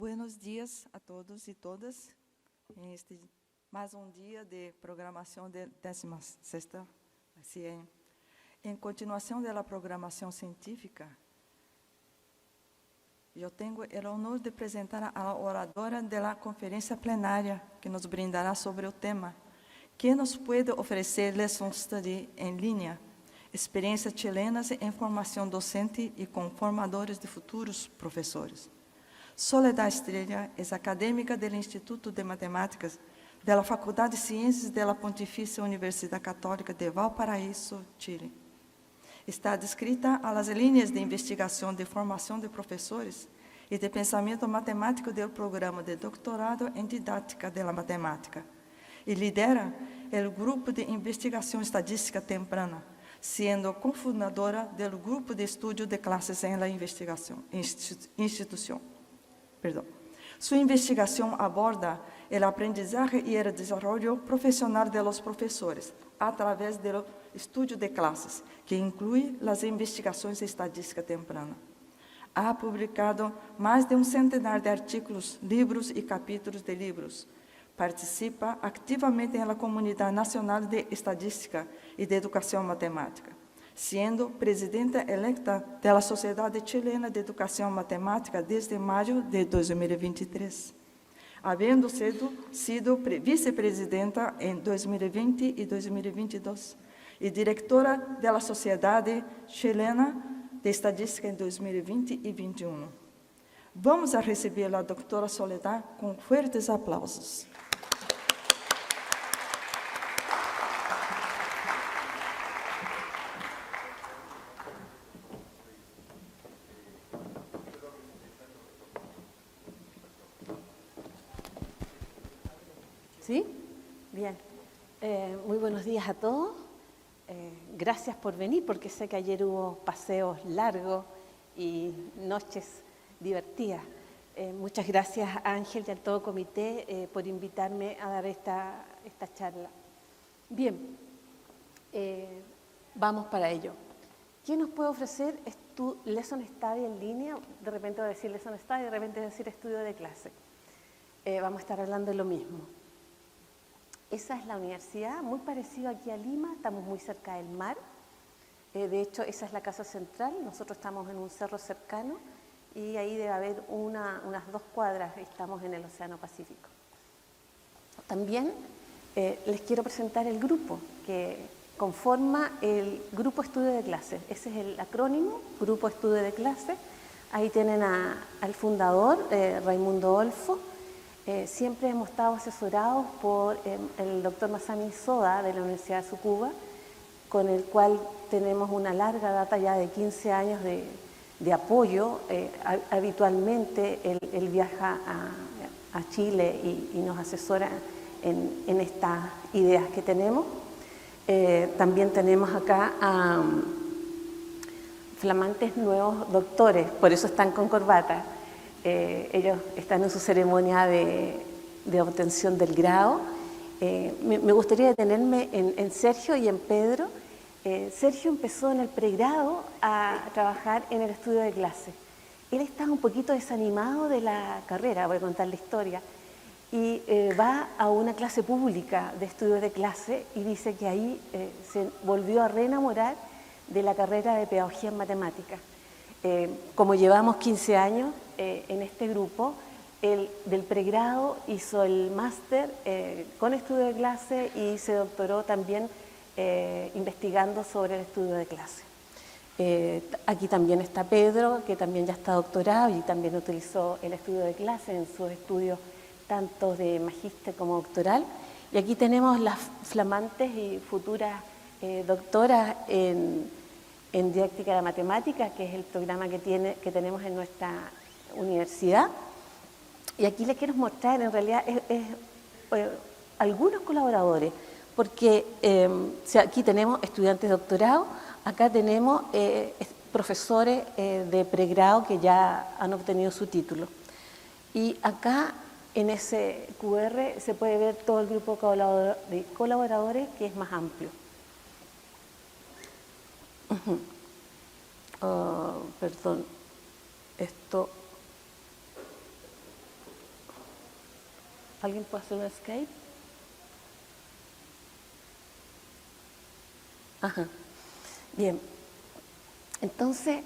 Buenos días a todos y todas en este más un día de programación de 16ª. Así es. En continuación de la programación científica, yo tengo el honor de presentar a la oradora de la conferencia plenaria que nos brindará sobre el tema ¿Qué nos puede ofrecer Lesson Study en línea? Experiencias chilenas en formación docente y con formadores de futuros profesores. Soledad Estrella es académica del Instituto de Matemáticas de la Facultad de Ciencias de la Pontificia Universidad Católica de Valparaíso, Chile. Está adscrita a las líneas de investigación de formación de profesores y de pensamiento matemático del programa de doctorado en didáctica de la matemática y lidera el grupo de investigación estadística temprana, siendo cofundadora del grupo de estudio de clases en la institución. Su investigación aborda el aprendizaje y el desarrollo profesional de los profesores a través del estudio de clases, que incluye las investigaciones de estadística temprana. Ha publicado más de un centenar de artículos, libros y capítulos de libros. Participa activamente en la Comunidad Nacional de Estadística y de Educación Matemática, siendo presidenta electa de la Sociedad Chilena de Educación Matemática desde mayo de 2023, habiendo sido vicepresidenta en 2020 y 2022 y directora de la Sociedad Chilena de Estadística en 2020 y 2021. Vamos a recibir a la doctora Soledad con fuertes aplausos. ¿Sí? Bien. Muy buenos días a todos. Gracias por venir, porque sé que ayer hubo paseos largos y noches divertidas. Muchas gracias a Ángel y al todo comité por invitarme a dar esta charla. Bien, vamos para ello. ¿Qué nos puede ofrecer Lesson Study en línea? De repente voy a decir Lesson Study, de repente voy a decir estudio de clase. Vamos a estar hablando de lo mismo. Esa es la universidad, muy parecido aquí a Lima, estamos muy cerca del mar. De hecho, esa es la casa central, nosotros estamos en un cerro cercano y ahí debe haber unas 2 cuadras, estamos en el Océano Pacífico. También les quiero presentar el grupo que conforma el Grupo Estudio de Clases. Ese es el acrónimo, Grupo Estudio de Clases. Ahí tienen al fundador, Raimundo Olfo. Siempre hemos estado asesorados por el doctor Masami Soda de la Universidad de Tsukuba, con el cual tenemos una larga data ya de 15 años de apoyo. Habitualmente él viaja a Chile y nos asesora en estas ideas que tenemos. También tenemos acá a flamantes nuevos doctores, por eso están con corbata. Ellos están en su ceremonia de obtención del grado. Me gustaría detenerme en Sergio y en Pedro. Sergio empezó en el pregrado a trabajar en el estudio de clase. Él estaba un poquito desanimado de la carrera, voy a contar la historia, y va a una clase pública de estudio de clase y dice que ahí se volvió a reenamorar de la carrera de pedagogía en matemáticas. Como llevamos 15 años en este grupo, él del pregrado hizo el máster con estudio de clase y se doctoró también investigando sobre el estudio de clase. Aquí también está Pedro, que también ya está doctorado y también utilizó el estudio de clase en sus estudios tanto de magíster como doctoral. Y aquí tenemos las flamantes y futuras doctoras en didáctica de la matemática, que es el programa que tenemos en nuestra universidad. Y aquí les quiero mostrar, en realidad, algunos colaboradores, porque aquí tenemos estudiantes de doctorado, acá tenemos profesores de pregrado que ya han obtenido su título. Y acá, en ese QR, se puede ver todo el grupo de colaboradores, que es más amplio. Perdón, esto ¿Alguien puede hacer un escape? Ajá. Bien. Entonces,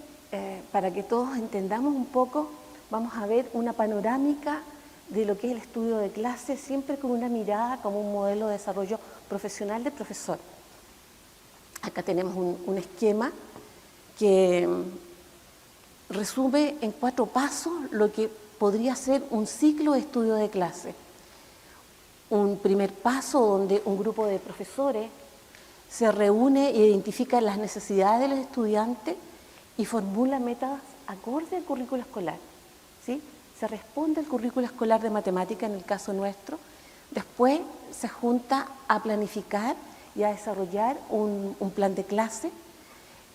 para que todos entendamos un poco, vamos a ver una panorámica de lo que es el estudio de clase, siempre con una mirada como un modelo de desarrollo profesional del profesor. Acá tenemos un esquema que resume en 4 pasos lo que podría ser un ciclo de estudio de clase. Un primer paso donde un grupo de profesores se reúne e identifica las necesidades de los estudiantes y formula metas acorde al currículo escolar, ¿sí? Se responde al currículo escolar de matemática en el caso nuestro, después se junta a planificar y a desarrollar un plan de clase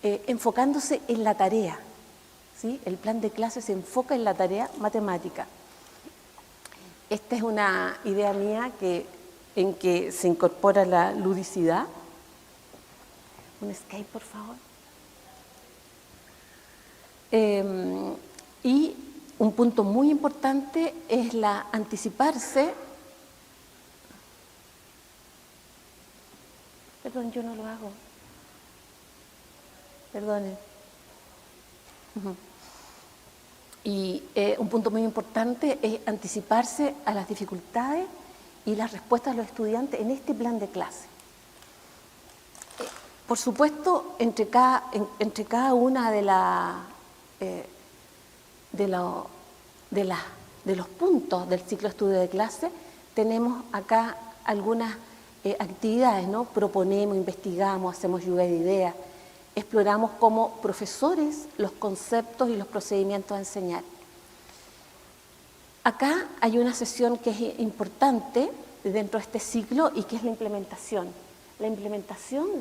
enfocándose en la tarea, ¿sí? El plan de clase se enfoca en la tarea matemática. Esta es una idea mía en que se incorpora la ludicidad. Un escape, por favor. Y un punto muy importante es la anticiparse. Perdón, yo no lo hago. Perdonen. Y un punto muy importante es anticiparse a las dificultades y las respuestas de los estudiantes en este plan de clase. Por supuesto, entre cada una de los puntos del ciclo de estudio de clase, tenemos acá algunas actividades, ¿no? Proponemos, investigamos, hacemos lluvia de ideas, exploramos como profesores los conceptos y los procedimientos a enseñar. Acá hay una sesión que es importante dentro de este ciclo y que es la implementación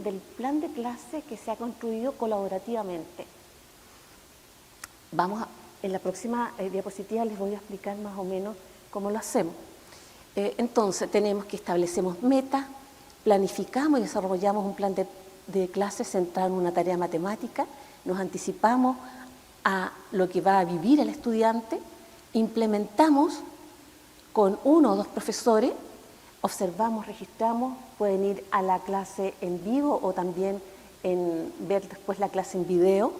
del plan de clase que se ha construido colaborativamente. En la próxima diapositiva les voy a explicar más o menos cómo lo hacemos. Entonces, establecemos metas, planificamos y desarrollamos un plan de clase centrado en una tarea matemática, nos anticipamos a lo que va a vivir el estudiante, implementamos con 1 o 2 profesores, observamos, registramos, pueden ir a la clase en vivo o también ver después la clase en video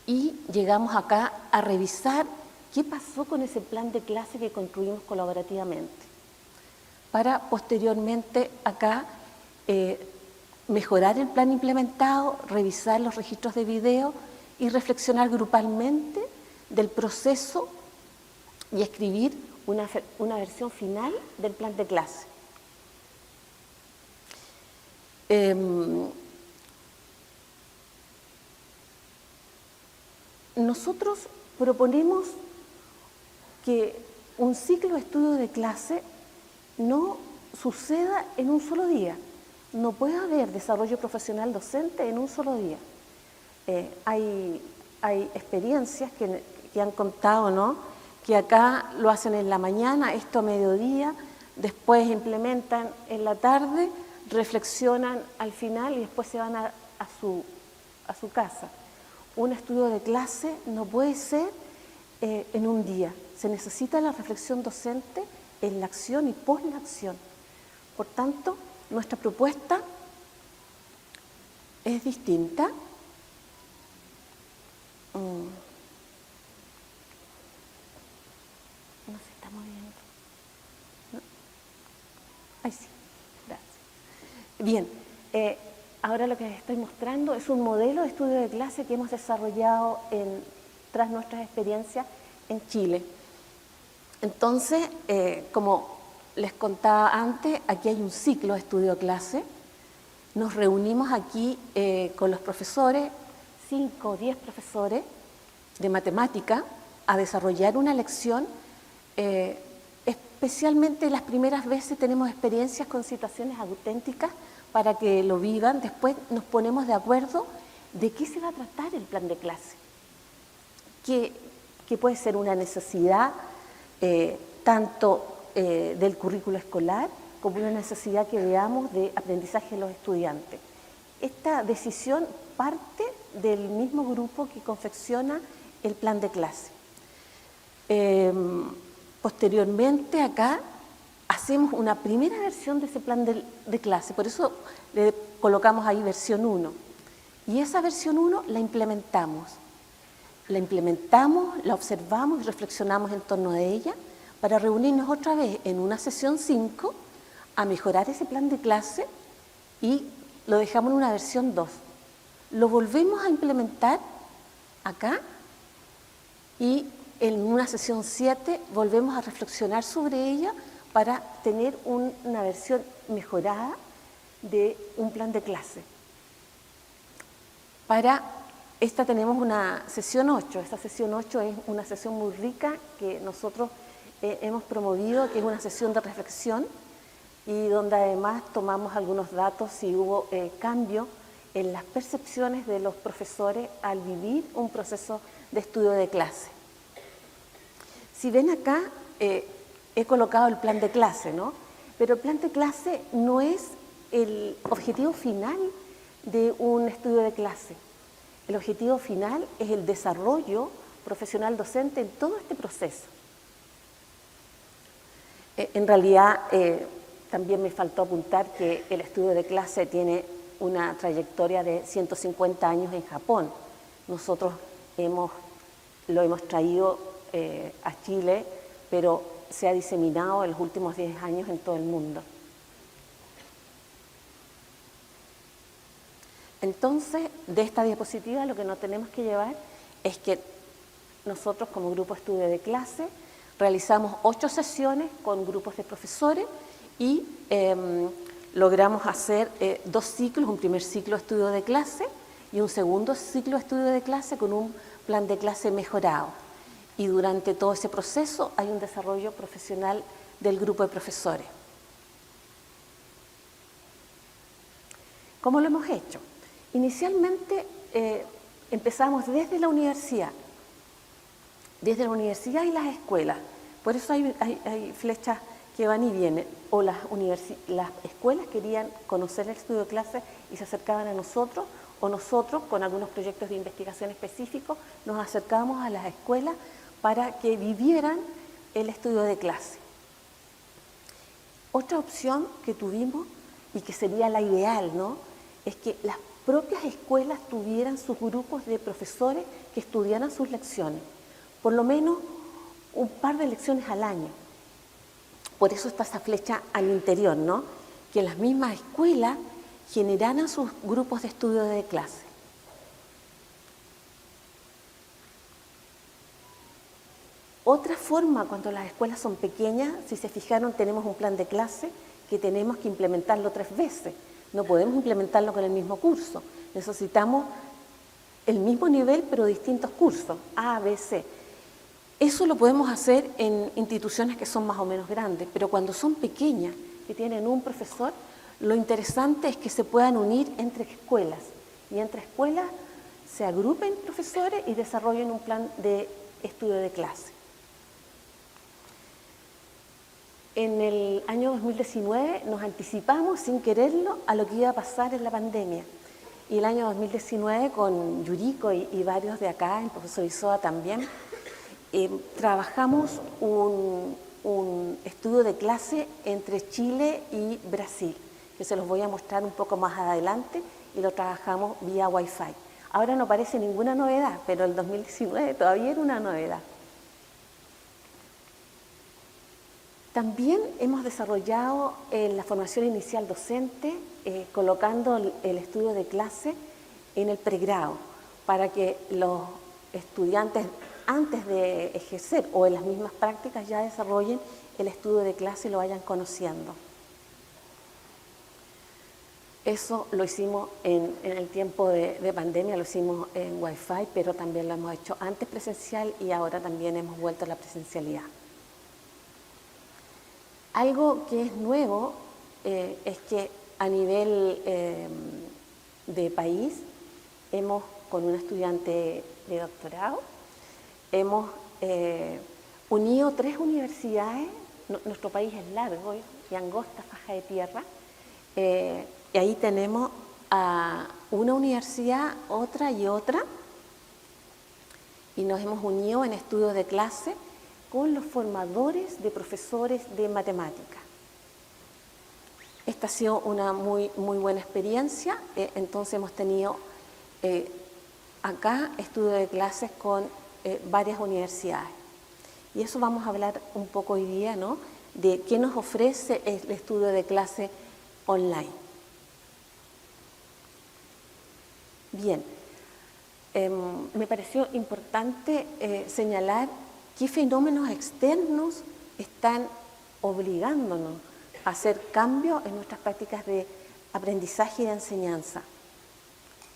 y llegamos acá a revisar qué pasó con ese plan de clase que construimos colaborativamente para posteriormente acá mejorar el plan implementado, revisar los registros de video y reflexionar grupalmente del proceso y escribir una versión final del plan de clase. Nosotros proponemos que un ciclo de estudio de clase no suceda en un solo día. No puede haber desarrollo profesional docente en un solo día. Hay experiencias que han contado, ¿no?, que acá lo hacen en la mañana, esto a mediodía, después implementan en la tarde, reflexionan al final y después se van a su casa. Un estudio de clase no puede ser en un día. Se necesita la reflexión docente en la acción y post la acción. Por tanto, nuestra propuesta es distinta. No se está moviendo. ¿No? Ay, sí, gracias. Bien, ahora lo que les estoy mostrando es un modelo de estudio de clase que hemos desarrollado tras nuestras experiencias en Chile. Entonces, como les contaba antes, aquí hay un ciclo de estudio de clase. Nos reunimos aquí con los profesores, 5 o 10 profesores de matemática, a desarrollar una lección. Especialmente las primeras veces tenemos experiencias con situaciones auténticas para que lo vivan. Después nos ponemos de acuerdo de qué se va a tratar el plan de clase, que puede ser una necesidad tanto del currículo escolar como una necesidad que veamos de aprendizaje de los estudiantes. Esta decisión parte del mismo grupo que confecciona el plan de clase. Posteriormente acá hacemos una primera versión de ese plan de clase, por eso le colocamos ahí versión 1. Y esa versión 1 la implementamos. La observamos y reflexionamos en torno a ella para reunirnos otra vez en una sesión 5 a mejorar ese plan de clase y lo dejamos en una versión 2. Lo volvemos a implementar acá y en una sesión 7 volvemos a reflexionar sobre ella para tener una versión mejorada de un plan de clase. Para esta tenemos una sesión 8. Esta sesión 8 es una sesión muy rica que nosotros hemos promovido, que es una sesión de reflexión y donde además tomamos algunos datos si hubo cambio en las percepciones de los profesores al vivir un proceso de estudio de clase. Si ven acá, he colocado el plan de clase, ¿no? Pero el plan de clase no es el objetivo final de un estudio de clase. El objetivo final es el desarrollo profesional docente en todo este proceso. En realidad, también me faltó apuntar que el estudio de clase tiene una trayectoria de 150 años en Japón. Nosotros lo hemos traído a Chile, pero se ha diseminado en los últimos 10 años en todo el mundo. Entonces, de esta diapositiva lo que nos tenemos que llevar es que nosotros como grupo de estudio de clase realizamos 8 sesiones con grupos de profesores y logramos hacer 2 ciclos, un primer ciclo de estudio de clase y un segundo ciclo de estudio de clase con un plan de clase mejorado. Y durante todo ese proceso hay un desarrollo profesional del grupo de profesores. ¿Cómo lo hemos hecho? Inicialmente empezamos desde la universidad y las escuelas. Por eso hay flechas que van y vienen. O las escuelas querían conocer el estudio de clase y se acercaban a nosotros, o nosotros, con algunos proyectos de investigación específicos, nos acercábamos a las escuelas para que vivieran el estudio de clase. Otra opción que tuvimos, y que sería la ideal, ¿no?, es que las propias escuelas tuvieran sus grupos de profesores que estudiaran sus lecciones, por lo menos un par de lecciones al año. Por eso está esa flecha al interior, ¿no?, que las mismas escuelas generaran sus grupos de estudio de clase. Otra forma, cuando las escuelas son pequeñas, si se fijaron, tenemos un plan de clase que tenemos que implementarlo 3 veces. No podemos implementarlo con el mismo curso. Necesitamos el mismo nivel, pero distintos cursos, A, B, C. Eso lo podemos hacer en instituciones que son más o menos grandes, pero cuando son pequeñas, que tienen un profesor, lo interesante es que se puedan unir entre escuelas. Y entre escuelas se agrupen profesores y desarrollen un plan de estudio de clase. En el año 2019 nos anticipamos sin quererlo a lo que iba a pasar en la pandemia. Y el año 2019 con Yuriko y varios de acá, el profesor Isoa también, trabajamos un estudio de clase entre Chile y Brasil, que se los voy a mostrar un poco más adelante, y lo trabajamos vía Wi-Fi. Ahora no parece ninguna novedad, pero el 2019 todavía era una novedad. También hemos desarrollado la formación inicial docente, colocando el estudio de clase en el pregrado, para que los estudiantes antes de ejercer o en las mismas prácticas ya desarrollen el estudio de clase y lo vayan conociendo. Eso lo hicimos en el tiempo de pandemia, lo hicimos en Wi-Fi, pero también lo hemos hecho antes presencial y ahora también hemos vuelto a la presencialidad. Algo que es nuevo es que a nivel de país, con un estudiante de doctorado, hemos unido 3 universidades. Nuestro país es largo y angosta faja de tierra, y ahí tenemos a una universidad, otra y otra, y nos hemos unido en estudios de clase con los formadores de profesores de matemáticas. Esta ha sido una muy buena experiencia. Entonces hemos tenido acá estudio de clases con varias universidades. Y eso vamos a hablar un poco hoy día, ¿no? De qué nos ofrece el estudio de clase online. Bien, me pareció importante señalar qué fenómenos externos están obligándonos a hacer cambios en nuestras prácticas de aprendizaje y de enseñanza.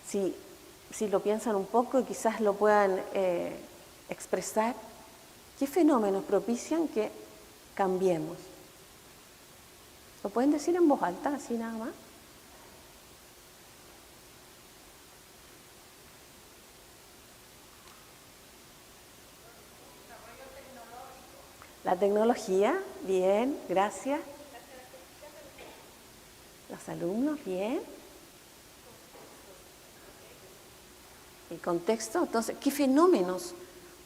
Si lo piensan un poco y quizás lo puedan expresar, ¿qué fenómenos propician que cambiemos? ¿Lo pueden decir en voz alta, así nada más? La tecnología, bien, gracias. Los alumnos, bien. El contexto, entonces, ¿qué fenómenos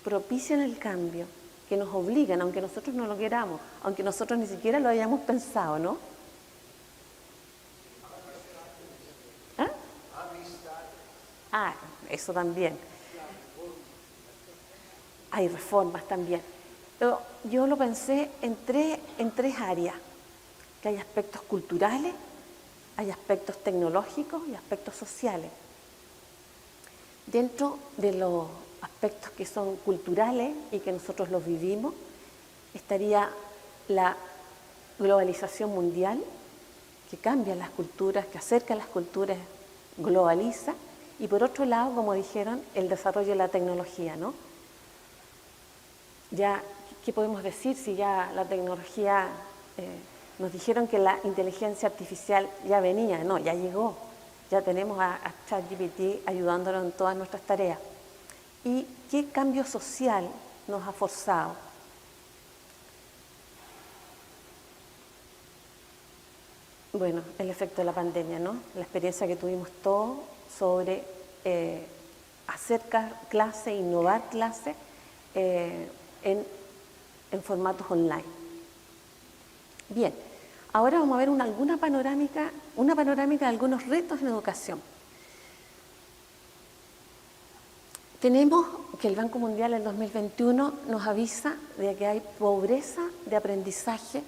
propician el cambio? Que nos obligan, aunque nosotros no lo queramos, aunque nosotros ni siquiera lo hayamos pensado, ¿no? ¿Ah? Ah, eso también. Hay reformas también. Pero yo lo pensé en tres áreas, que hay aspectos culturales, hay aspectos tecnológicos y aspectos sociales. Dentro de los aspectos que son culturales y que nosotros los vivimos, estaría la globalización mundial, que cambia las culturas, que acerca las culturas, globaliza, y por otro lado, como dijeron, el desarrollo de la tecnología, ¿no? Ya, ¿qué podemos decir si ya la tecnología, nos dijeron que la inteligencia artificial ya venía? No, ya llegó. Ya tenemos a ChatGPT ayudándonos en todas nuestras tareas. ¿Y qué cambio social nos ha forzado? Bueno, el efecto de la pandemia, ¿no? La experiencia que tuvimos todos sobre hacer clase, innovar clase en formatos online. Bien, ahora vamos a ver una panorámica de algunos retos en educación. Tenemos que el Banco Mundial en 2021 nos avisa de que hay pobreza de aprendizaje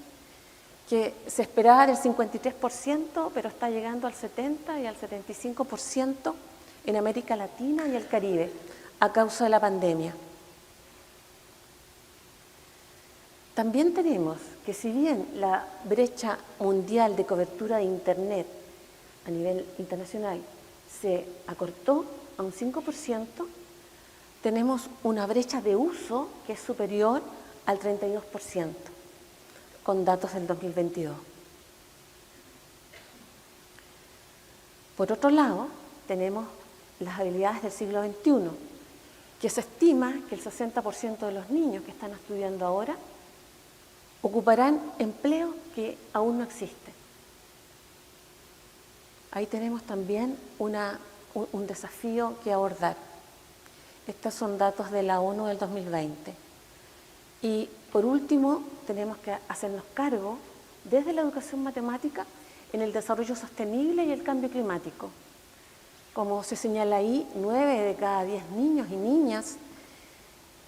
que se esperaba del 53%, pero está llegando al 70% y al 75% en América Latina y el Caribe a causa de la pandemia. También tenemos que si bien la brecha mundial de cobertura de Internet a nivel internacional se acortó a un 5%, tenemos una brecha de uso que es superior al 32%, con datos del 2022. Por otro lado, tenemos las habilidades del siglo XXI, que se estima que el 60% de los niños que están estudiando ahora ocuparán empleos que aún no existen. Ahí tenemos también un desafío que abordar. Estos son datos de la ONU del 2020. Y por último, tenemos que hacernos cargo desde la educación matemática en el desarrollo sostenible y el cambio climático. Como se señala ahí, 9 de cada 10 niños y niñas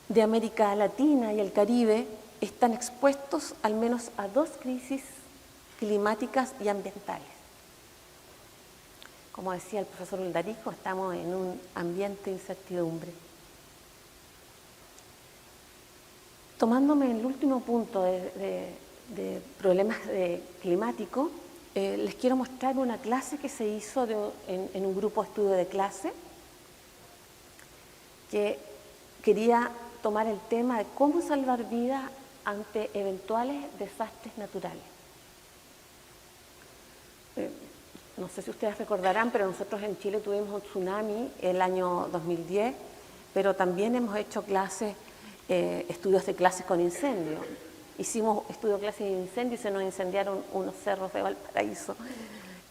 de América Latina y el Caribe están expuestos al menos a 2 crisis climáticas y ambientales. Como decía el profesor Uldarico, estamos en un ambiente de incertidumbre. Tomándome el último punto de problemas climáticos, les quiero mostrar una clase que se hizo en un grupo de estudio de clase que quería tomar el tema de cómo salvar vidas ante eventuales desastres naturales. No sé si ustedes recordarán, pero nosotros en Chile tuvimos un tsunami el año 2010, pero también hemos hecho clases, estudios de clases con incendios. Hicimos estudios de clases de incendios y se nos incendiaron unos cerros de Valparaíso.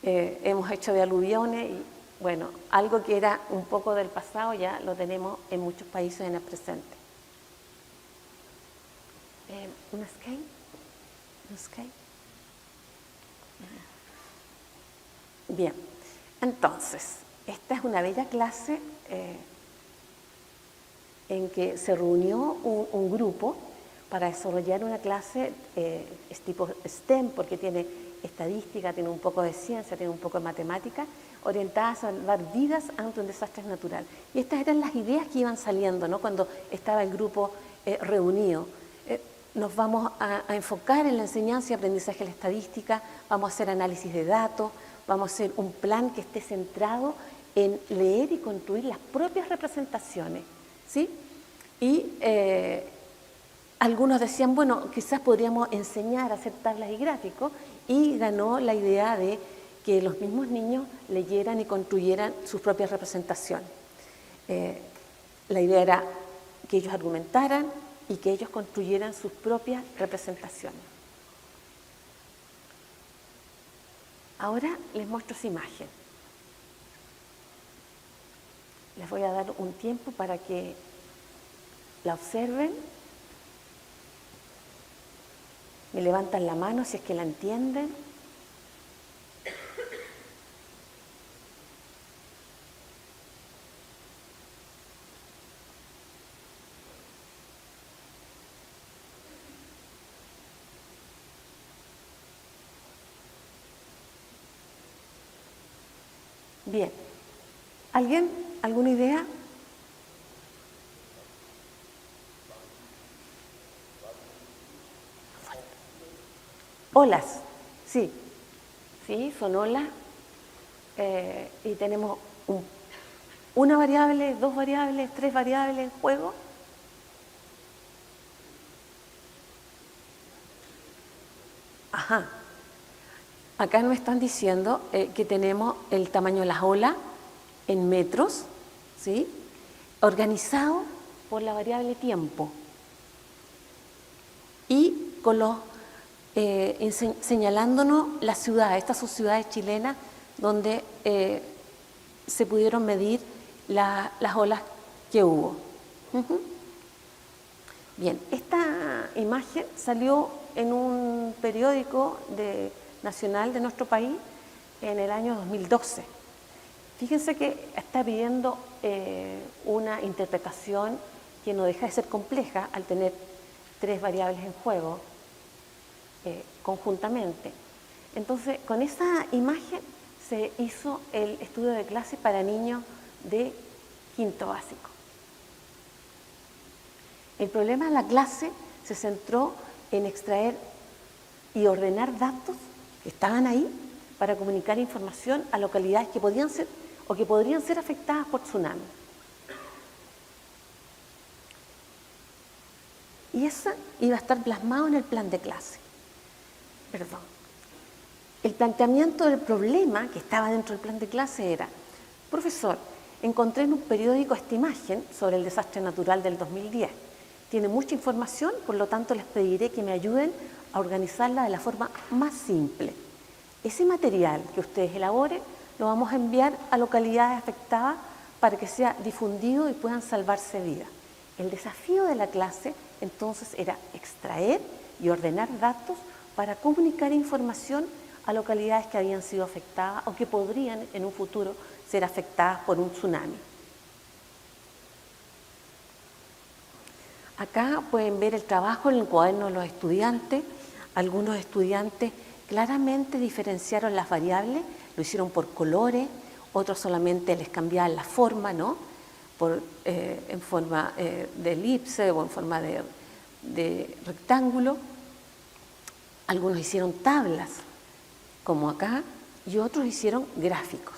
Hemos hecho de aluviones y, bueno, algo que era un poco del pasado ya lo tenemos en muchos países en el presente. ¿Un skate? Bien, entonces, esta es una bella clase en que se reunió un grupo para desarrollar una clase, es tipo STEM, porque tiene estadística, tiene un poco de ciencia, tiene un poco de matemática, orientada a salvar vidas ante un desastre natural. Y estas eran las ideas que iban saliendo, ¿no? Cuando estaba el grupo reunido. Nos vamos a enfocar en la enseñanza y aprendizaje de la estadística, vamos a hacer análisis de datos, vamos a hacer un plan que esté centrado en leer y construir las propias representaciones, ¿sí? Y algunos decían, bueno, quizás podríamos enseñar a hacer tablas y gráficos, y ganó la idea de que los mismos niños leyeran y construyeran sus propias representaciones. La idea era que ellos argumentaran y que ellos construyeran sus propias representaciones. Ahora les muestro esa imagen. Les voy a dar un tiempo para que la observen. Me levantan la mano si es que la entienden. Bien. ¿Alguien? ¿Alguna idea? Olas, sí. Sí, son olas. Y tenemos una variable, dos variables, tres variables en juego. Ajá. Acá me están diciendo que tenemos el tamaño de las olas en metros, ¿sí? Organizado por la variable tiempo. Y con los señalándonos las ciudades. Estas son ciudades chilenas donde se pudieron medir las olas que hubo. Bien, esta imagen salió en un periódico nacional de nuestro país en el año 2012. Fíjense que está pidiendo una interpretación que no deja de ser compleja al tener tres variables en juego conjuntamente. Entonces, con esa imagen se hizo el estudio de clase para niños de quinto básico. El problema de la clase se centró en extraer y ordenar datos que estaban ahí para comunicar información a localidades que podían ser o que podrían ser afectadas por tsunami. Y esa iba a estar plasmado en el plan de clase. Perdón. El planteamiento del problema que estaba dentro del plan de clase era: profesor, encontré en un periódico esta imagen sobre el desastre natural del 2010. Tiene mucha información, por lo tanto les pediré que me ayuden a organizarla de la forma más simple. Ese material que ustedes elaboren lo vamos a enviar a localidades afectadas para que sea difundido y puedan salvarse vidas. El desafío de la clase entonces era extraer y ordenar datos para comunicar información a localidades que habían sido afectadas o que podrían en un futuro ser afectadas por un tsunami. Acá pueden ver el trabajo en el cuaderno de los estudiantes. Algunos estudiantes claramente diferenciaron las variables, lo hicieron por colores, otros solamente les cambiaban la forma, ¿no? En forma de elipse o en forma de rectángulo. Algunos hicieron tablas, como acá, y otros hicieron gráficos.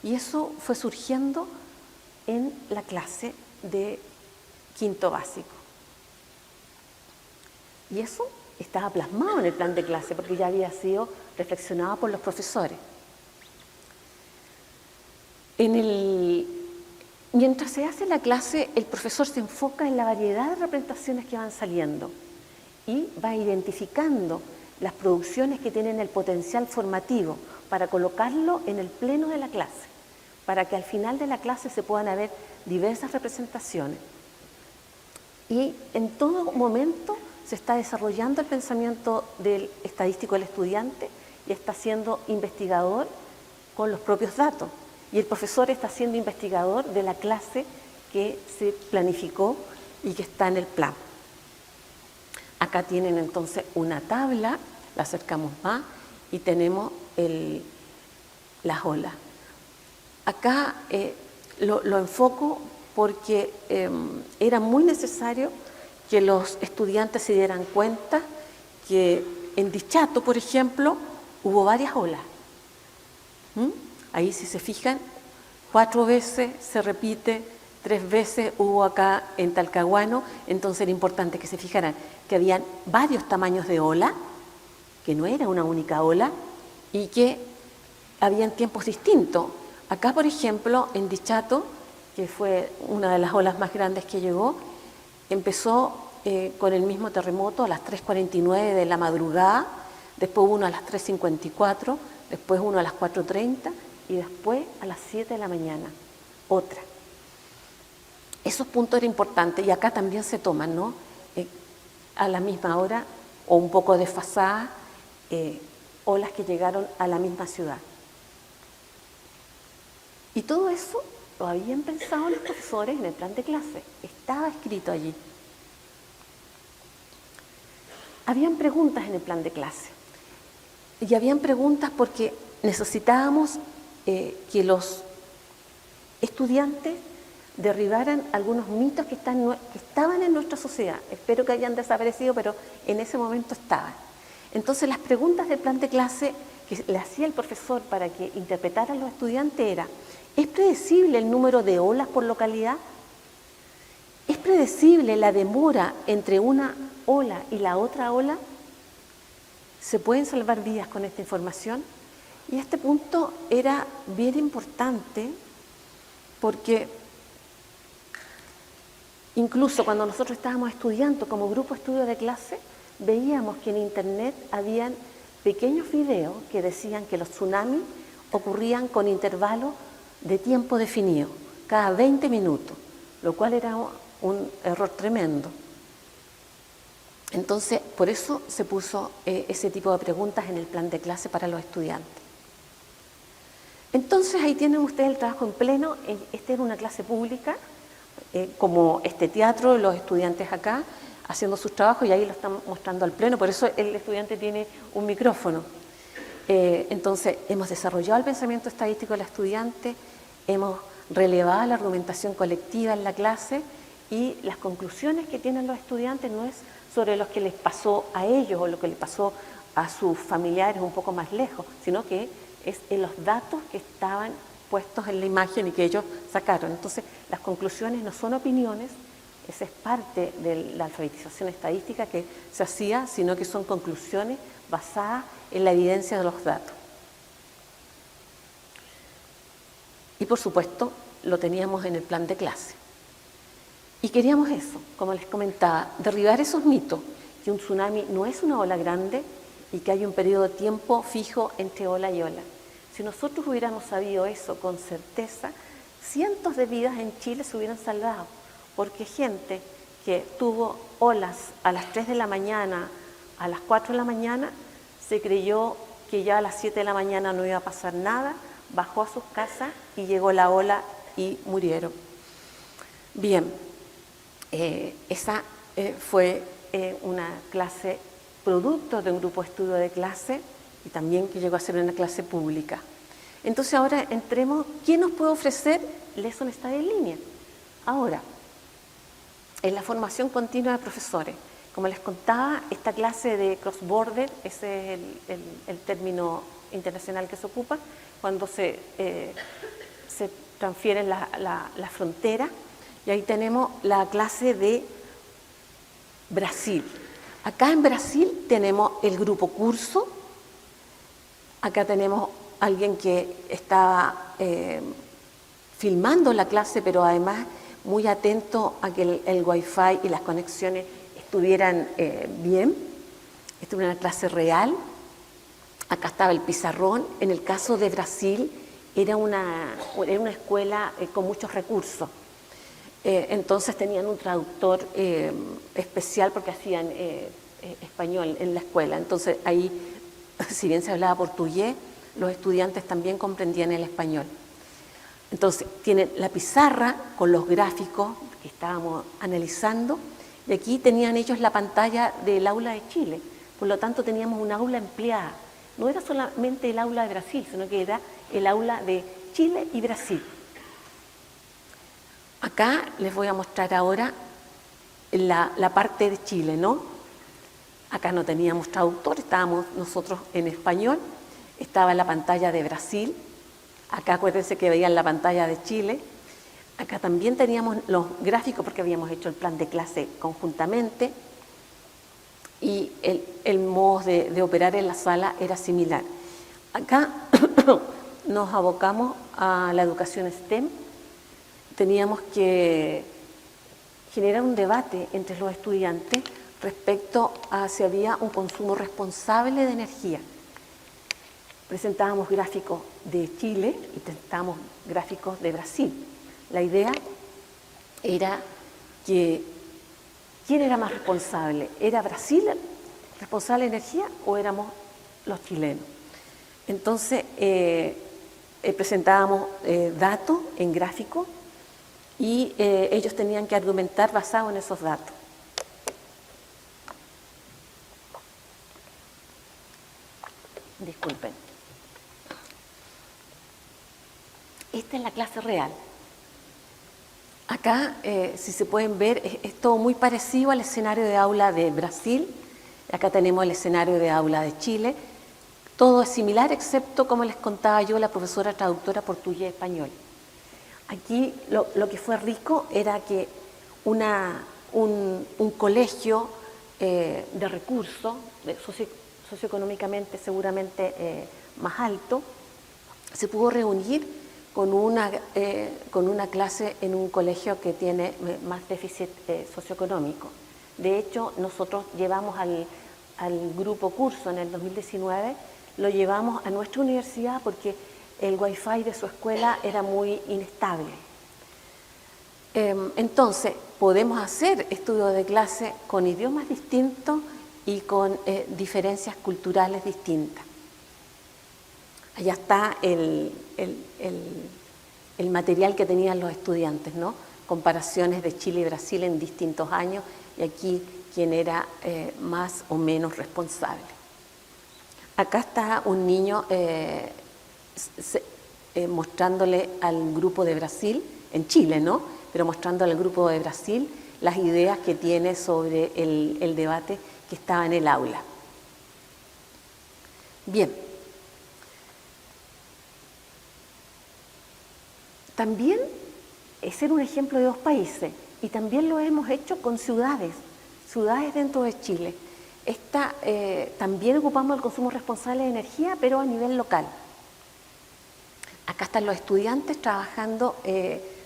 Y eso fue surgiendo en la clase de quinto básico. Y eso estaba plasmado en el plan de clase porque ya había sido reflexionado por los profesores. Mientras se hace la clase, el profesor se enfoca en la variedad de representaciones que van saliendo y va identificando las producciones que tienen el potencial formativo para colocarlo en el pleno de la clase, para que al final de la clase se puedan ver diversas representaciones. Y en todo momento se está desarrollando el pensamiento del estadístico del estudiante y está siendo investigador con los propios datos. Y el profesor está siendo investigador de la clase que se planificó y que está en el plan. Acá tienen entonces una tabla, la acercamos más, y tenemos las olas. Acá lo enfoco porque era muy necesario que los estudiantes se dieran cuenta que en Dichato, por ejemplo, hubo varias olas. Ahí, si se fijan, 4 veces se repite, 3 veces hubo acá en Talcahuano. Entonces era importante que se fijaran que habían varios tamaños de ola, que no era una única ola, y que habían tiempos distintos. Acá, por ejemplo, en Dichato, que fue una de las olas más grandes que llegó, empezó con el mismo terremoto a las 3:49 de la madrugada, después uno a las 3:54, después uno a las 4:30 y después a las 7 de la mañana, otra. Esos puntos eran importantes y acá también se toman, ¿no? A la misma hora o un poco desfasadas, olas que llegaron a la misma ciudad. Y todo eso lo habían pensado los profesores en el plan de clase, estaba escrito allí. Habían preguntas en el plan de clase y habían preguntas porque necesitábamos que los estudiantes derribaran algunos mitos que estaban en nuestra sociedad. Espero que hayan desaparecido, pero en ese momento estaban. Entonces las preguntas del plan de clase que le hacía el profesor para que interpretaran los estudiantes era: ¿es predecible el número de olas por localidad? ¿Es predecible la demora entre una ola y la otra ola? ¿Se pueden salvar vidas con esta información? Y este punto era bien importante porque incluso cuando nosotros estábamos estudiando como grupo de estudio de clase, veíamos que en internet habían pequeños videos que decían que los tsunamis ocurrían con intervalos de tiempo definido, cada 20 minutos, lo cual era un error tremendo. Entonces, por eso se puso ese tipo de preguntas en el plan de clase para los estudiantes. Entonces, ahí tienen ustedes el trabajo en pleno. Esta era una clase pública, como este teatro, los estudiantes acá haciendo sus trabajos, y ahí lo están mostrando al pleno, por eso el estudiante tiene un micrófono. Entonces, hemos desarrollado el pensamiento estadístico del estudiante, hemos relevado la argumentación colectiva en la clase, y las conclusiones que tienen los estudiantes no es sobre lo que les pasó a ellos o lo que les pasó a sus familiares un poco más lejos, sino que es en los datos que estaban puestos en la imagen y que ellos sacaron. Entonces, las conclusiones no son opiniones, esa es parte de la alfabetización estadística que se hacía, sino que son conclusiones basadas en la evidencia de los datos. Y por supuesto, lo teníamos en el plan de clase. Y queríamos eso, como les comentaba, derribar esos mitos, que un tsunami no es una ola grande y que hay un periodo de tiempo fijo entre ola y ola. Si nosotros hubiéramos sabido eso con certeza, cientos de vidas en Chile se hubieran salvado, porque gente que tuvo olas a las 3 de la mañana, a las 4 de la mañana, se creyó que ya a las 7 de la mañana no iba a pasar nada, bajó a sus casas y llegó la ola y murieron. Bien, esa fue una clase producto de un grupo de estudio de clase y también que llegó a ser una clase pública. Entonces ahora entremos, ¿qué nos puede ofrecer Lesson Study en línea? Ahora, en la formación continua de profesores, como les contaba, esta clase de cross-border, ese es el término internacional que se ocupa, cuando se transfieren la frontera, y ahí tenemos la clase de Brasil. Acá en Brasil tenemos el grupo curso, acá tenemos alguien que estaba filmando la clase, pero además muy atento a que el wifi y las conexiones estuvieran bien. Esta era una clase real. Acá estaba el pizarrón. En el caso de Brasil era una escuela con muchos recursos. Entonces tenían un traductor especial porque hacían español en la escuela. Entonces ahí si bien se hablaba portugués, los estudiantes también comprendían el español. Entonces, tienen la pizarra con los gráficos que estábamos analizando, y aquí tenían ellos la pantalla del aula de Chile. Por lo tanto, teníamos un aula empleada. No era solamente el aula de Brasil, sino que era el aula de Chile y Brasil. Acá les voy a mostrar ahora la parte de Chile, ¿no? Acá no teníamos traductor, estábamos nosotros en español, estaba la pantalla de Brasil, acá acuérdense que veían la pantalla de Chile, acá también teníamos los gráficos porque habíamos hecho el plan de clase conjuntamente y el modo de operar en la sala era similar. Acá nos abocamos a la educación STEM, teníamos que generar un debate entre los estudiantes respecto a si había un consumo responsable de energía. Presentábamos gráficos de Chile y presentábamos gráficos de Brasil. La idea era que ¿quién era más responsable? ¿Era Brasil responsable de energía o éramos los chilenos? Entonces presentábamos datos en gráficos y ellos tenían que argumentar basado en esos datos. Disculpen. Esta es la clase real. Acá, si se pueden ver, es todo muy parecido al escenario de aula de Brasil. Acá tenemos el escenario de aula de Chile. Todo es similar, excepto, como les contaba yo, la profesora traductora portugués-español. Aquí lo que fue rico era que un colegio de recursos, socioeconómicamente seguramente más alto, se pudo reunir con una clase en un colegio que tiene más déficit socioeconómico. De hecho, nosotros llevamos al grupo curso en el 2019, lo llevamos a nuestra universidad porque el wifi de su escuela era muy inestable. Entonces, podemos hacer estudios de clase con idiomas distintos y con diferencias culturales distintas. Allá está el material que tenían los estudiantes, ¿no? Comparaciones de Chile y Brasil en distintos años y aquí quién era más o menos responsable. Acá está un niño mostrándole al grupo de Brasil, en Chile, ¿no? Pero mostrándole al grupo de Brasil las ideas que tiene sobre el debate que estaba en el aula. Bien. También es ser un ejemplo de dos países y también lo hemos hecho con ciudades dentro de Chile. También ocupamos el consumo responsable de energía, pero a nivel local. Acá están los estudiantes trabajando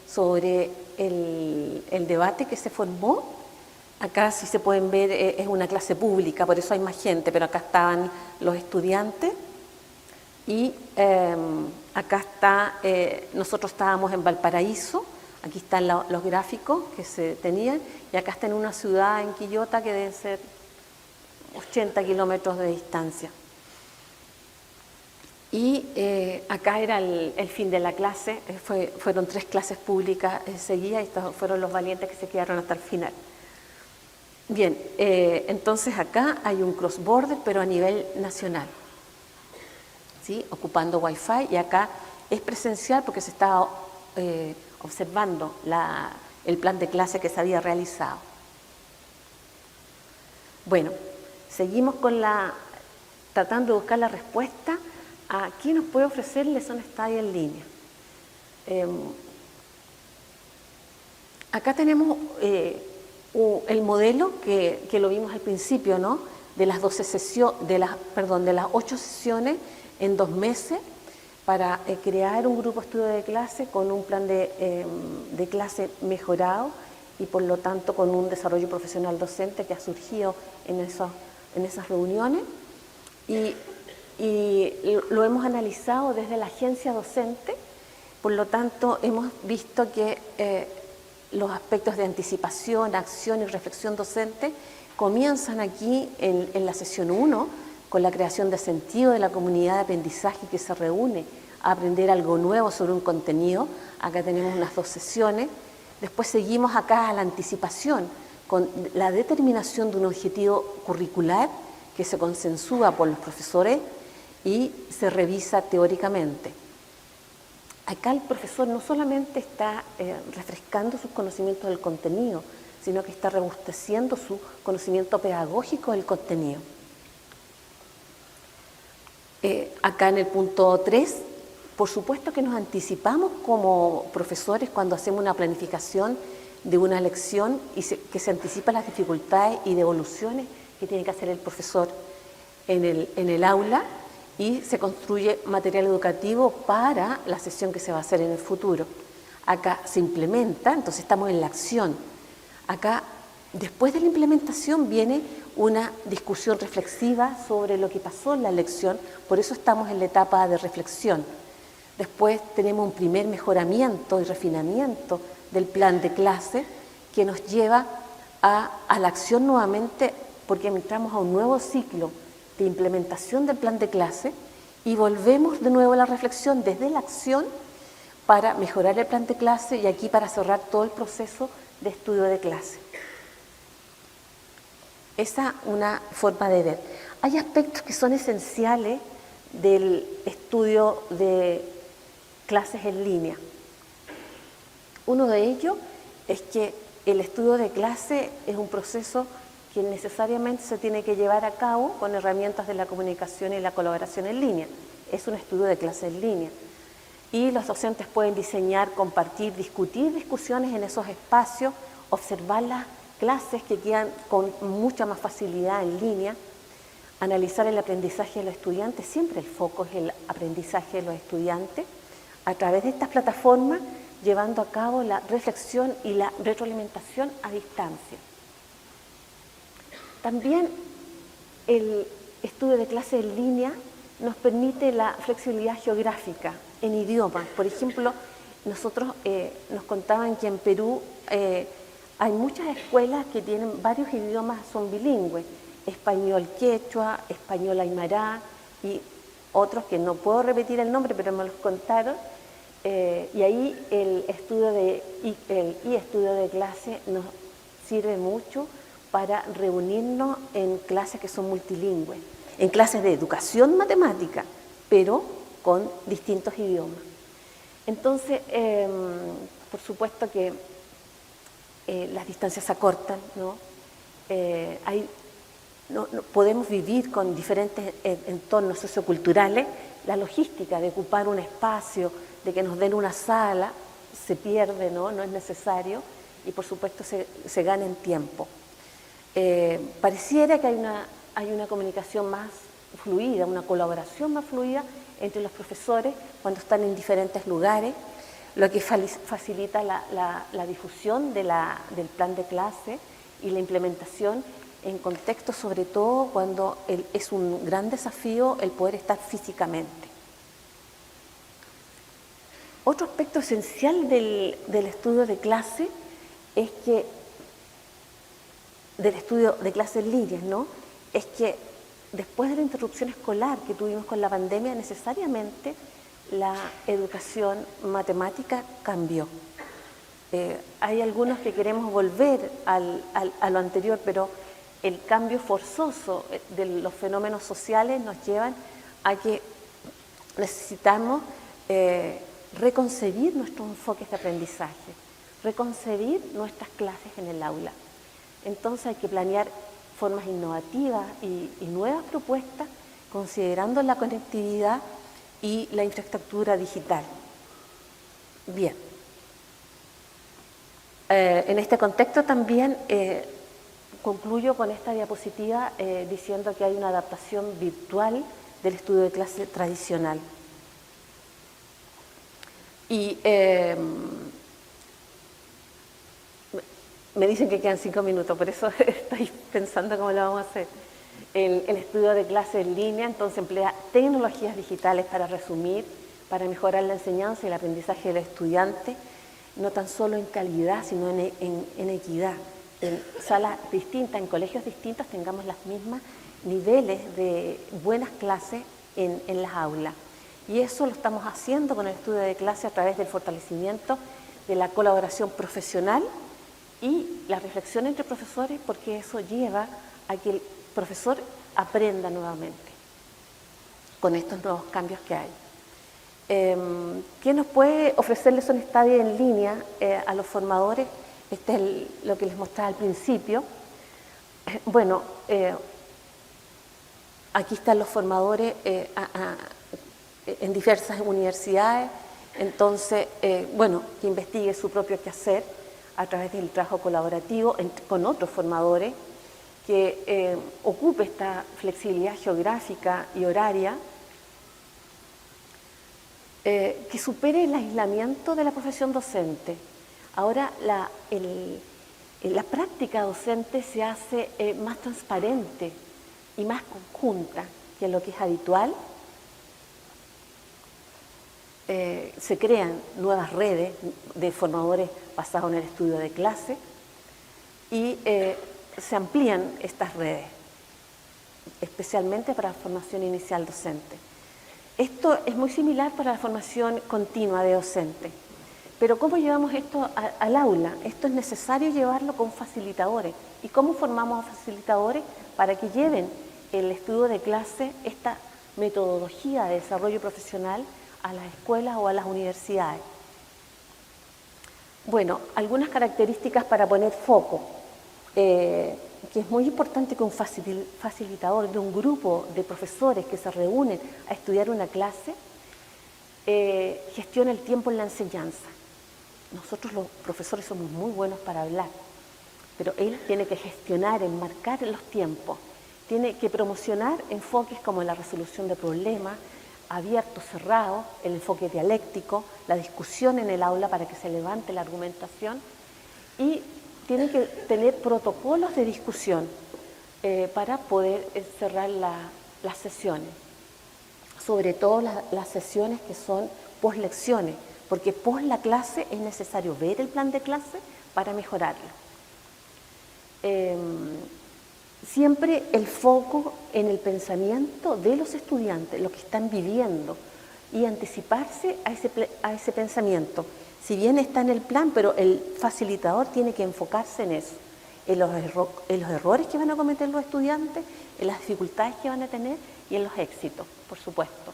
sobre el debate que se formó. Acá, si se pueden ver, es una clase pública, por eso hay más gente, pero acá estaban los estudiantes. Y acá está, nosotros estábamos en Valparaíso, aquí están los gráficos que se tenían, y acá está en una ciudad en Quillota que deben ser 80 kilómetros de distancia. Y acá era el fin de la clase, fueron 3 clases públicas seguidas y estos fueron los valientes que se quedaron hasta el final. Bien, entonces acá hay un cross-border, pero a nivel nacional, ¿sí? Ocupando Wi-Fi, y acá es presencial porque se estaba observando el plan de clase que se había realizado. Bueno, seguimos tratando de buscar la respuesta a quién nos puede ofrecer Lesson Study en línea. Acá tenemos el modelo que lo vimos al principio, ¿no? De las 8 sesiones en 2 meses para crear un grupo de estudio de clase con un plan de clase mejorado y por lo tanto con un desarrollo profesional docente que ha surgido en esas reuniones y lo hemos analizado desde la agencia docente, por lo tanto hemos visto que los aspectos de anticipación, acción y reflexión docente comienzan aquí en la sesión 1, con la creación de sentido de la comunidad de aprendizaje que se reúne a aprender algo nuevo sobre un contenido. Acá tenemos unas 2 sesiones. Después seguimos acá a la anticipación, con la determinación de un objetivo curricular que se consensúa por los profesores y se revisa teóricamente. Acá el profesor no solamente está refrescando sus conocimientos del contenido, sino que está robusteciendo su conocimiento pedagógico del contenido. Acá en el punto 3, por supuesto que nos anticipamos como profesores cuando hacemos una planificación de una lección y que se anticipan las dificultades y devoluciones que tiene que hacer el profesor en el aula, y se construye material educativo para la sesión que se va a hacer en el futuro. Acá se implementa, entonces estamos en la acción. Acá, después de la implementación, viene una discusión reflexiva sobre lo que pasó en la lección, por eso estamos en la etapa de reflexión. Después tenemos un primer mejoramiento y refinamiento del plan de clase que nos lleva a la acción nuevamente, porque entramos a un nuevo ciclo de implementación del plan de clase y volvemos de nuevo a la reflexión desde la acción para mejorar el plan de clase y aquí para cerrar todo el proceso de estudio de clase. Esa es una forma de ver. Hay aspectos que son esenciales del estudio de clases en línea. Uno de ellos es que el estudio de clase es un proceso que necesariamente se tiene que llevar a cabo con herramientas de la comunicación y la colaboración en línea. Es un estudio de clase en línea. Y los docentes pueden diseñar, compartir, discutir discusiones en esos espacios, observar las clases que quedan con mucha más facilidad en línea, analizar el aprendizaje de los estudiantes, siempre el foco es el aprendizaje de los estudiantes, a través de estas plataformas, llevando a cabo la reflexión y la retroalimentación a distancia. También el estudio de clase en línea nos permite la flexibilidad geográfica en idiomas. Por ejemplo, nosotros nos contaban que en Perú hay muchas escuelas que tienen varios idiomas, son bilingües, español quechua, español aymara y otros que no puedo repetir el nombre, pero me los contaron. Y ahí el estudio de clase nos sirve mucho para reunirnos en clases que son multilingües, en clases de educación matemática, pero con distintos idiomas. Entonces, por supuesto que las distancias se acortan, ¿no? No podemos vivir con diferentes entornos socioculturales. La logística de ocupar un espacio, de que nos den una sala, se pierde, ¿no? No es necesario, y por supuesto se gana en tiempo. Pareciera que hay una comunicación más fluida, una colaboración más fluida entre los profesores cuando están en diferentes lugares, lo que facilita la difusión del plan de clase y la implementación en contextos, sobre todo cuando es un gran desafío el poder estar físicamente. Otro aspecto esencial del estudio de clase es que del estudio de clases en línea, ¿no? Es que después de la interrupción escolar que tuvimos con la pandemia, necesariamente la educación matemática cambió. Hay algunos que queremos volver a lo anterior, pero el cambio forzoso de los fenómenos sociales nos llevan a que necesitamos reconcebir nuestros enfoques de aprendizaje, reconcebir nuestras clases en el aula. Entonces hay que planear formas innovativas y nuevas propuestas considerando la conectividad y la infraestructura digital. Bien. En este contexto también concluyo con esta diapositiva diciendo que hay una adaptación virtual del estudio de clase tradicional. Y me dicen que quedan 5 minutos, por eso estoy pensando cómo lo vamos a hacer. El estudio de clase en línea entonces emplea tecnologías digitales para resumir, para mejorar la enseñanza y el aprendizaje del estudiante, no tan solo en calidad, sino en equidad. en salas distintas, en colegios distintos, tengamos los mismos niveles de buenas clases en las aulas. Y eso lo estamos haciendo con el estudio de clase a través del fortalecimiento de la colaboración profesional y la reflexión entre profesores, porque eso lleva a que el profesor aprenda nuevamente con estos nuevos cambios que hay. ¿Qué nos puede ofrecerles un estadio en línea a los formadores? Este es lo que les mostraba al principio. Bueno, aquí están los formadores en diversas universidades, entonces, bueno, que investigue su propio quehacer a través del trabajo colaborativo con otros formadores, que ocupe esta flexibilidad geográfica y horaria, que supere el aislamiento de la profesión docente. Ahora la práctica docente se hace más transparente y más conjunta que lo que es habitual. Se crean nuevas redes de formadores basados en el estudio de clase y se amplían estas redes, especialmente para la formación inicial docente. Esto es muy similar para la formación continua de docente. Pero ¿cómo llevamos esto al aula? Esto es necesario llevarlo con facilitadores. ¿Y cómo formamos a facilitadores para que lleven el estudio de clase, esta metodología de desarrollo profesional, a las escuelas o a las universidades? Bueno, algunas características para poner foco. Que es muy importante que un facilitador de un grupo de profesores que se reúnen a estudiar una clase gestione el tiempo en la enseñanza. Nosotros los profesores somos muy buenos para hablar, pero él tiene que gestionar, enmarcar los tiempos, tiene que promocionar enfoques como la resolución de problemas, abierto, cerrado, el enfoque dialéctico, la discusión en el aula para que se levante la argumentación, y tiene que tener protocolos de discusión para poder cerrar las sesiones, sobre todo las sesiones que son post lecciones, porque post la clase es necesario ver el plan de clase para mejorarlo. Siempre el foco en el pensamiento de los estudiantes, lo que están viviendo, y anticiparse a ese pensamiento. Si bien está en el plan, pero el facilitador tiene que enfocarse en eso, en los errores que van a cometer los estudiantes, en las dificultades que van a tener y en los éxitos, por supuesto.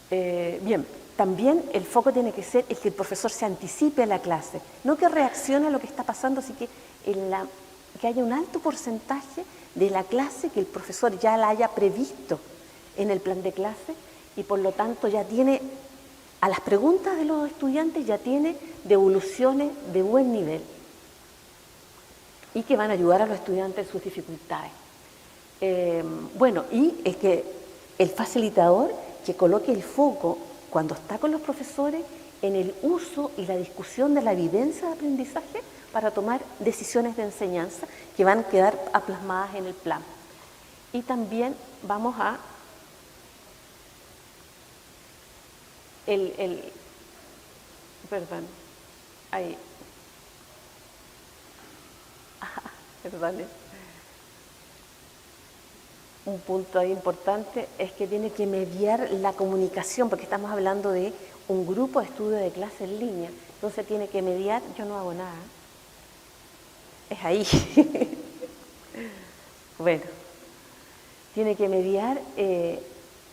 Bien, también el foco tiene que ser el que el profesor se anticipe a la clase, no que reaccione a lo que está pasando, sino que haya un alto porcentaje de la clase que el profesor ya la haya previsto en el plan de clase y por lo tanto ya tiene, a las preguntas de los estudiantes ya tiene devoluciones de buen nivel y que van a ayudar a los estudiantes en sus dificultades. Bueno, y es que el facilitador que coloque el foco cuando está con los profesores en el uso y la discusión de la evidencia de aprendizaje para tomar decisiones de enseñanza que van a quedar plasmadas en el plan. Y también vamos a perdón, ahí, perdón. Un punto ahí importante es que tiene que mediar la comunicación, porque estamos hablando de un grupo de estudio de clase en línea, entonces tiene que mediar, yo no hago nada, es ahí. Bueno, tiene que mediar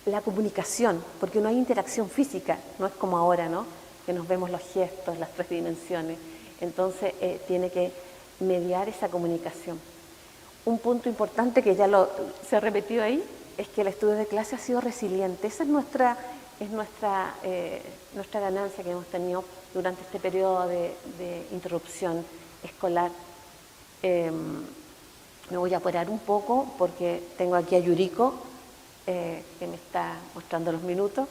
la comunicación, porque no hay interacción física, no es como ahora, ¿no? Que nos vemos los gestos, las 3 dimensiones, entonces tiene que mediar esa comunicación. Un punto importante que ya se ha repetido ahí es que el estudio de clase ha sido resiliente. Esa es nuestra ganancia que hemos tenido durante este periodo de interrupción escolar. Me voy a apurar un poco porque tengo aquí a Yuriko que me está mostrando los minutos.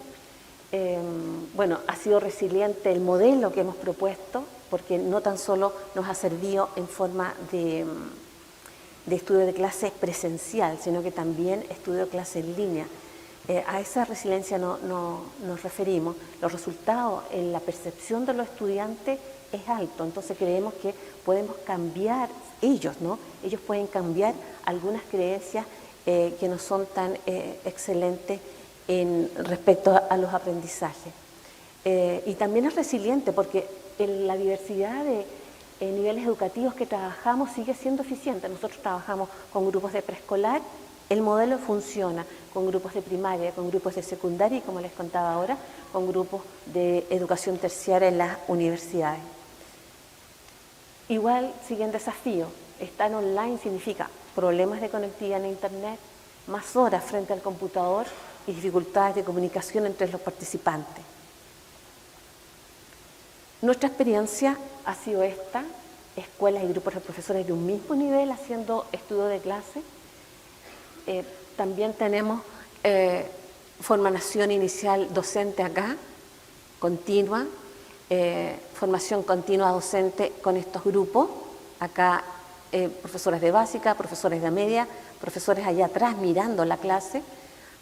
Bueno, ha sido resiliente el modelo que hemos propuesto porque no tan solo nos ha servido en forma de estudio de clase presencial, sino que también estudio de clase en línea. A esa resiliencia nos referimos. Los resultados en la percepción de los estudiantes es alto, entonces creemos que podemos cambiar ellos, ¿no? Ellos pueden cambiar algunas creencias que no son tan excelentes respecto a los aprendizajes. Y también es resiliente porque la diversidad de niveles educativos que trabajamos sigue siendo eficiente. Nosotros trabajamos con grupos de preescolar, el modelo funciona con grupos de primaria, con grupos de secundaria y, como les contaba ahora, con grupos de educación terciaria en las universidades. Igual siguen desafíos. Estar online significa problemas de conectividad en Internet, más horas frente al computador y dificultades de comunicación entre los participantes. Nuestra experiencia ha sido esta: escuelas y grupos de profesores de un mismo nivel haciendo estudio de clase. También tenemos formación inicial docente acá, continua, formación continua docente con estos grupos. Acá profesores de básica, profesores de media, profesores allá atrás mirando la clase.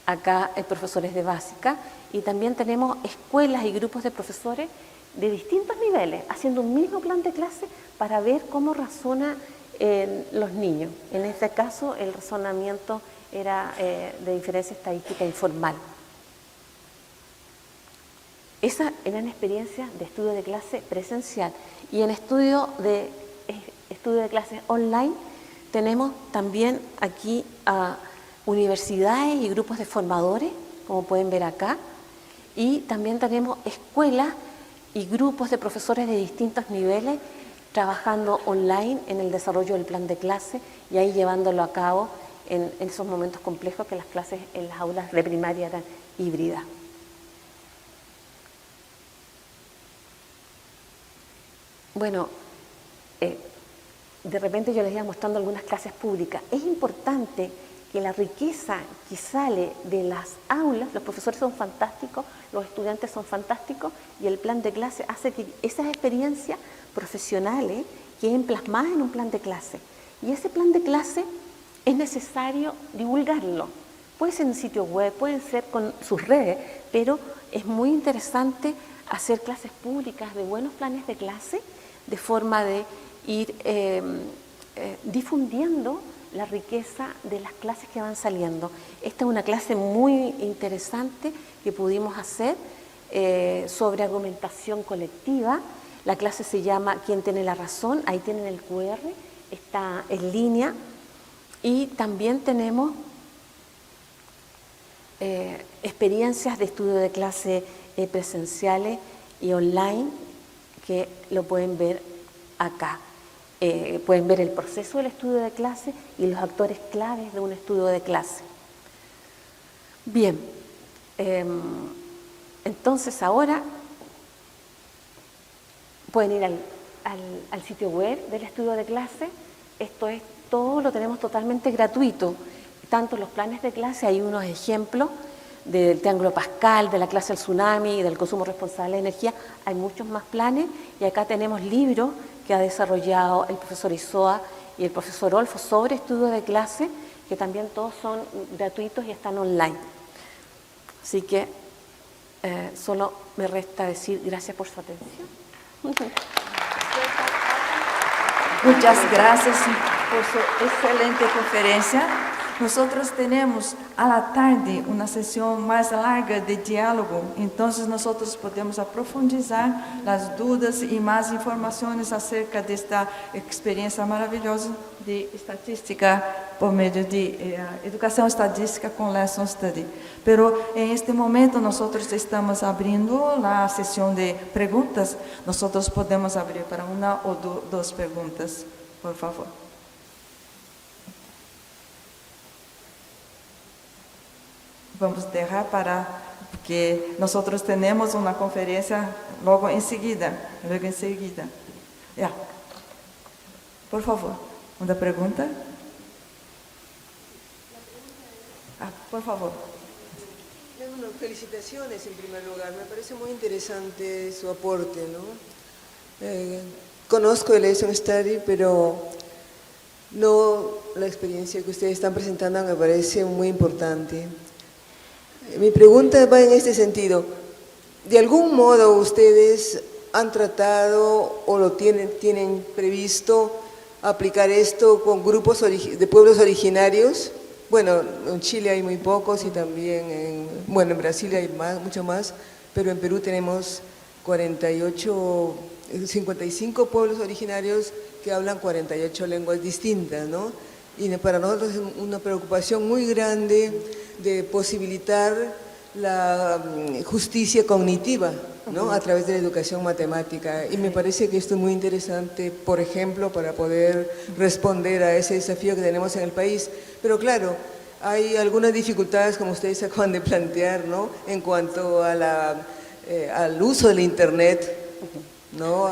Acá profesores de básica. Y también tenemos escuelas y grupos de profesores de distintos niveles, haciendo un mismo plan de clase para ver cómo razonan los niños. En este caso, el razonamiento era de diferencia estadística informal. Esa era una experiencia de estudio de clase presencial. Y en estudio de clases online tenemos también aquí a universidades y grupos de formadores, como pueden ver acá, y también tenemos escuelas y grupos de profesores de distintos niveles trabajando online en el desarrollo del plan de clase y ahí llevándolo a cabo en esos momentos complejos que las clases en las aulas de primaria eran híbridas. Bueno, de repente yo les iba mostrando algunas clases públicas. Es importante que la riqueza que sale de las aulas, los profesores son fantásticos, los estudiantes son fantásticos y el plan de clase hace que esas experiencias profesionales queden plasmadas en un plan de clase. Y ese plan de clase es necesario divulgarlo. Puede ser en sitio web, pueden ser con sus redes, pero es muy interesante hacer clases públicas de buenos planes de clase de forma de ir difundiendo la riqueza de las clases que van saliendo. Esta es una clase muy interesante que pudimos hacer sobre argumentación colectiva. La clase se llama ¿Quién tiene la razón? Ahí tienen el QR, está en línea. Y también tenemos experiencias de estudio de clase presenciales y online que lo pueden ver acá. Pueden ver el proceso del estudio de clase y los actores claves de un estudio de clase. Bien, entonces ahora pueden ir al sitio web del estudio de clase. Esto es todo, lo tenemos totalmente gratuito. Tanto los planes de clase, hay unos ejemplos del Triángulo Pascal, de la clase del tsunami, del consumo responsable de energía. Hay muchos más planes y acá tenemos libros que ha desarrollado el profesor Isoa y el profesor Olfo sobre estudio de clase, que también todos son gratuitos y están online. Así que solo me resta decir gracias por su atención. Muchas gracias por su excelente conferencia. Nosotros tenemos a la tarde una sesión más larga de diálogo, entonces nosotros podemos profundizar las dudas y más informaciones acerca de esta experiencia maravillosa de estadística por medio de educación estadística con Lesson Study. Pero en este momento nosotros estamos abriendo la sesión de preguntas. Nosotros podemos abrir para una o dos preguntas, por favor. Vamos a dejar porque nosotros tenemos una conferencia luego enseguida. Ya. Por favor, una pregunta. Por favor. Bueno, felicitaciones en primer lugar. Me parece muy interesante su aporte, ¿no? Conozco el Lesson Study, pero no la experiencia que ustedes están presentando me parece muy importante. Mi pregunta va en este sentido. ¿De algún modo ustedes han tratado o lo tienen previsto aplicar esto con grupos de pueblos originarios? Bueno, en Chile hay muy pocos y también en Brasil hay mucho más, pero en Perú tenemos 55 pueblos originarios que hablan 48 lenguas distintas, ¿no? Y para nosotros es una preocupación muy grande de posibilitar la justicia cognitiva, ¿no? A través de la educación matemática. Y me parece que esto es muy interesante, por ejemplo, para poder responder a ese desafío que tenemos en el país. Pero claro, hay algunas dificultades, como ustedes acaban de plantear, ¿no? En cuanto a al uso del Internet, ¿no?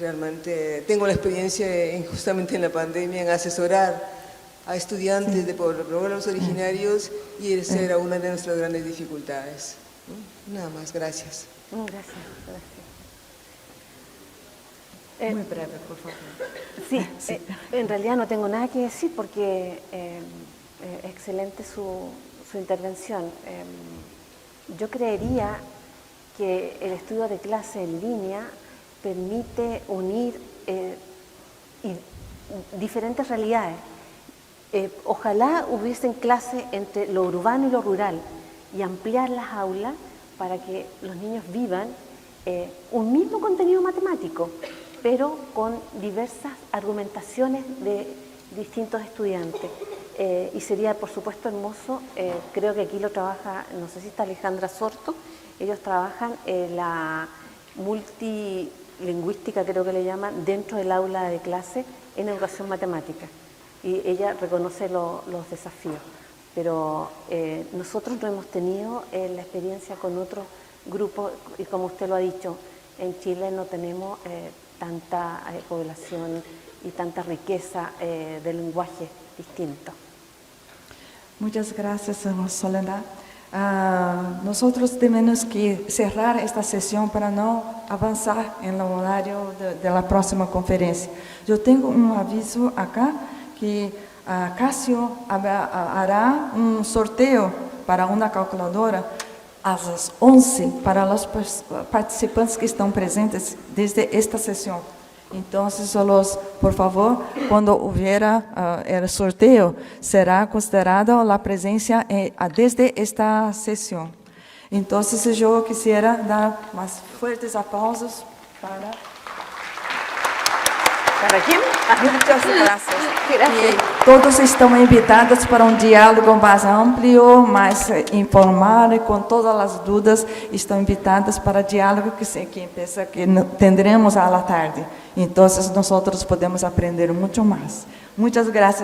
Realmente tengo la experiencia justamente en la pandemia en asesorar a estudiantes de pueblos originarios y esa era una de nuestras grandes dificultades, ¿no? Nada más, gracias. Gracias. Muy breve, por favor. Sí, en realidad no tengo nada que decir porque es excelente su intervención. Yo creería que el estudio de clase en línea permite unir diferentes realidades. Ojalá hubiesen clases entre lo urbano y lo rural y ampliar las aulas para que los niños vivan un mismo contenido matemático, pero con diversas argumentaciones de distintos estudiantes. Y sería, por supuesto, hermoso, creo que aquí lo trabaja, no sé si está Alejandra Sorto, ellos trabajan la multilingüística, creo que le llaman, dentro del aula de clase en educación matemática. Y ella reconoce los desafíos, pero nosotros no hemos tenido la experiencia con otros grupos y como usted lo ha dicho, en Chile no tenemos tanta población y tanta riqueza de lenguaje distinto. Muchas gracias, Soledad. Nosotros tenemos que cerrar esta sesión para no avanzar en el horario de la próxima conferencia. Yo tengo un aviso acá que Cássio hará un sorteo para una calculadora a las 11 para los participantes que están presentes desde esta sesión. Entonces, por favor, cuando hubiera el sorteo, será considerada la presencia desde esta sesión. Entonces, yo quisiera dar más fuertes aplausos para... ¿Para quién? Muchas gracias. Gracias. Y todos estão invitados para um diálogo mais amplo, mais informal, com todas as dúvidas, estão invitados para diálogo que tendremos à tarde. Então, nós podemos aprender muito mais. Muitas graças.